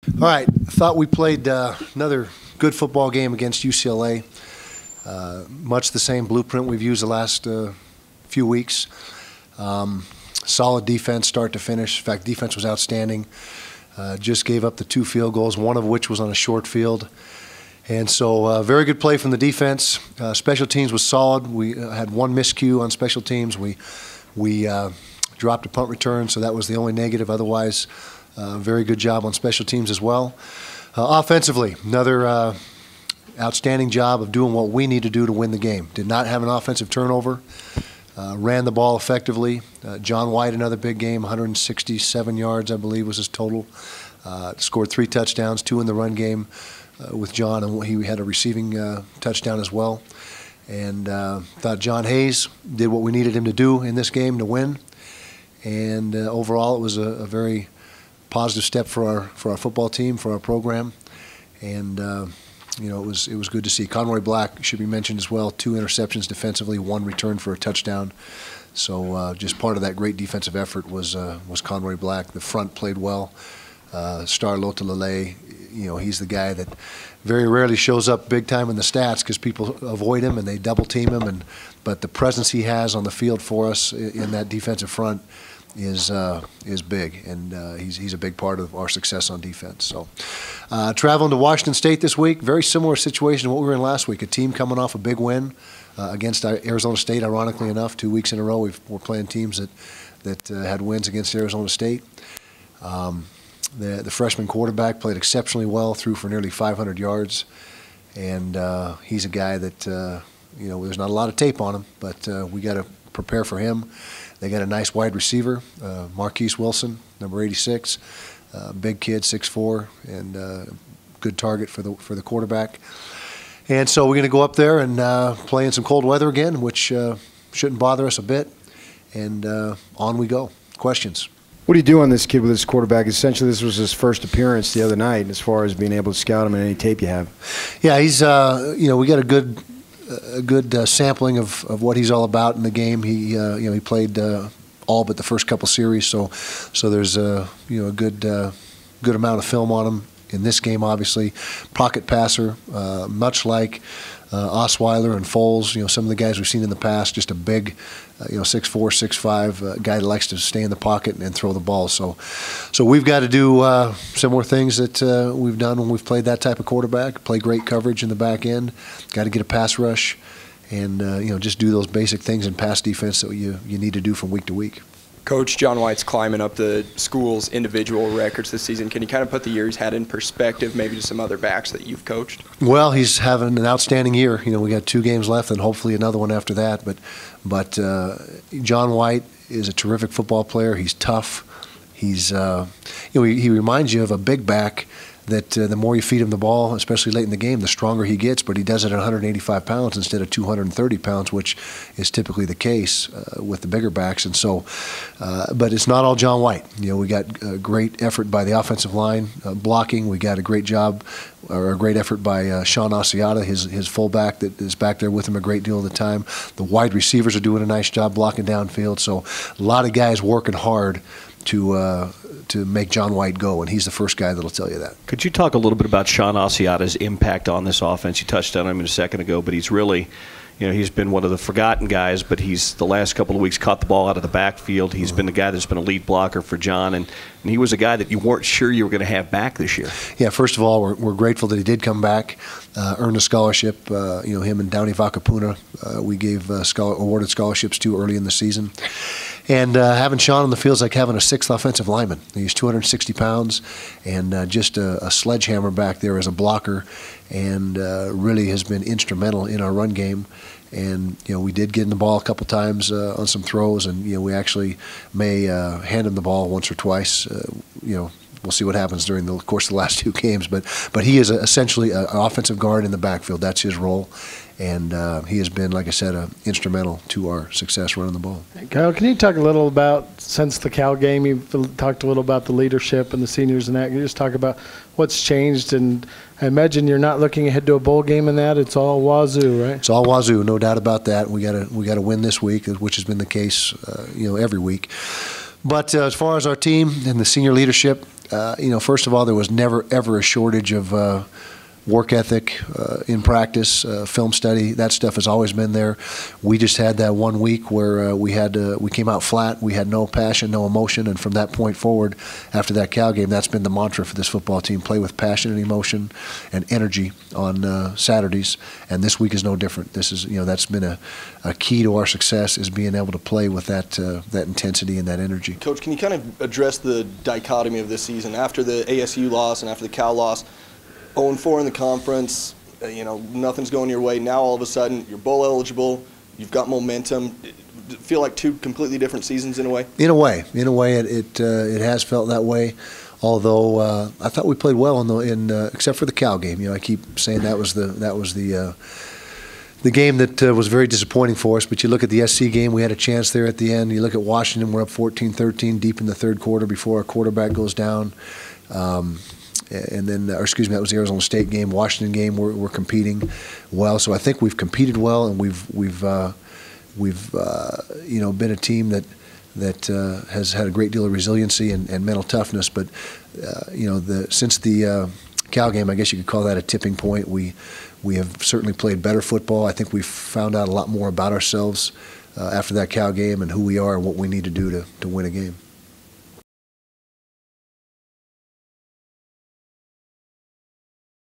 All right, I thought we played another good football game against UCLA. Much the same blueprint we've used the last few weeks. Solid defense, start to finish. In fact, defense was outstanding. Just gave up the 2 field goals, one of which was on a short field. And so very good play from the defense. Special teams was solid. We had one miscue on special teams. We dropped a punt return, so that was the only negative. Otherwise, very good job on special teams as well. Offensively, another outstanding job of doing what we need to do to win the game. Did not have an offensive turnover. Ran the ball effectively. John White, another big game, 167 yards, I believe, was his total. Scored 3 touchdowns, 2 in the run game with John, and he had a receiving touchdown as well. And thought John Hayes did what we needed him to do in this game to win. And overall, it was a very positive step for our football team, for our program. And you know, it was good to see. Conroy Black should be mentioned as well. 2 interceptions defensively, 1 return for a touchdown. So just part of that great defensive effort was Conroy Black. The front played well. Star Lotalele, you know, he's the guy that very rarely shows up big time in the stats because people avoid him and they double team him. But the presence he has on the field for us in that defensive front is big, and he's a big part of our success on defense. So traveling to Washington State this week, very similar situation to what we were in last week. A team coming off a big win against Arizona State, ironically enough. 2 weeks in a row we're playing teams that had wins against Arizona State. The freshman quarterback played exceptionally well, threw for nearly 500 yards, and he's a guy that you know, there's not a lot of tape on him, but we got to prepare for him. They got a nice wide receiver, Marquise Wilson, number 86, big kid, 6'4", and good target for the quarterback. And so we're going to go up there and play in some cold weather again, which shouldn't bother us a bit. And on we go. Questions? What do you do on this kid with this quarterback? Essentially, this was his first appearance the other night, as far as being able to scout him in any tape you have. Yeah, he's you know, we got a good sampling of what he's all about in the game. He you know, he played all but the first couple series, so there's you know, a good amount of film on him in this game. Obviously, pocket passer, much like Osweiler and Foles. You know, some of the guys we've seen in the past. Just a big, you know, 6'4", 6'5", guy that likes to stay in the pocket and throw the ball. So we've got to do similar things that we've done when we've played that type of quarterback. Play great coverage in the back end. Got to get a pass rush, and you know, just do those basic things in pass defense that you need to do from week to week. Coach, John White's climbing up the school's individual records this season. Can you kind of put the year he's had in perspective, maybe to some other backs that you've coached? Well, he's having an outstanding year. You know, we got 2 games left and hopefully another one after that. But John White is a terrific football player. He's tough. He's you know, he reminds you of a big back that the more you feed him the ball, especially late in the game, the stronger he gets. But he does it at 185 pounds instead of 230 pounds, which is typically the case with the bigger backs. And so, but it's not all John White. You know, we got a great effort by the offensive line blocking. We got a great job, or a great effort by Shawn Ociotta, his fullback that is back there with him a great deal of the time. The wide receivers are doing a nice job blocking downfield. So a lot of guys working hard to make John White go, and he's the first guy that'll tell you that. Could you talk a little bit about Shawn Ociotta's impact on this offense? You touched on him a second ago, but he's really, you know, he's been one of the forgotten guys, but he's the last couple of weeks caught the ball out of the backfield. He's been the guy that's been a lead blocker for John, and he was a guy that you weren't sure you were going to have back this year. Yeah, first of all, we're grateful that he did come back, earn a scholarship. You know, him and Downey Vakapuna, we gave awarded scholarships to early in the season. And having Shawn on the field is like having a 6th offensive lineman. He's 260 pounds and just a sledgehammer back there as a blocker, and really has been instrumental in our run game. And you know, we did get in the ball a couple times on some throws, and you know, we actually may hand him the ball once or twice. You know, we'll see what happens during the course of the last 2 games. But he is essentially an offensive guard in the backfield. That's his role. And he has been, like I said, instrumental to our success running the ball. Kyle, can you talk a little about, since the Cal game, you've talked a little about the leadership and the seniors and that. Can you just talk about what's changed? And I imagine you're not looking ahead to a bowl game in that. It's all Wazoo, right? It's all Wazoo, no doubt about that. We got to win this week, which has been the case, you know, every week. But as far as our team and the senior leadership, first of all, there was never, ever a shortage of work ethic in practice, film study. That stuff has always been there. We just had that 1 week where we came out flat. We had no passion, no emotion, and from that point forward, after that Cal game, that's been the mantra for this football team: play with passion and emotion and energy on Saturdays. And this week is no different. This is that's been a key to our success, is being able to play with that intensity and that energy. Coach, can you kind of address the dichotomy of this season after the ASU loss and after the Cal loss? 0-4 in the conference, nothing's going your way. Now all of a sudden you're bowl eligible, you've got momentum. Feel like two completely different seasons in a way? In a way, it has felt that way. Although I thought we played well except for the Cal game. I keep saying that was the game that was very disappointing for us. But you look at the SC game, we had a chance there at the end. You look at Washington, we're up 14-13 deep in the third quarter before our quarterback goes down. And then, that was the Arizona State game. Washington game, we're competing well. So I think we've competed well, and we've been a team that has had a great deal of resiliency and mental toughness. But since the Cal game, I guess you could call that a tipping point. We have certainly played better football. I think we've found out a lot more about ourselves after that Cal game and who we are and what we need to do to win a game.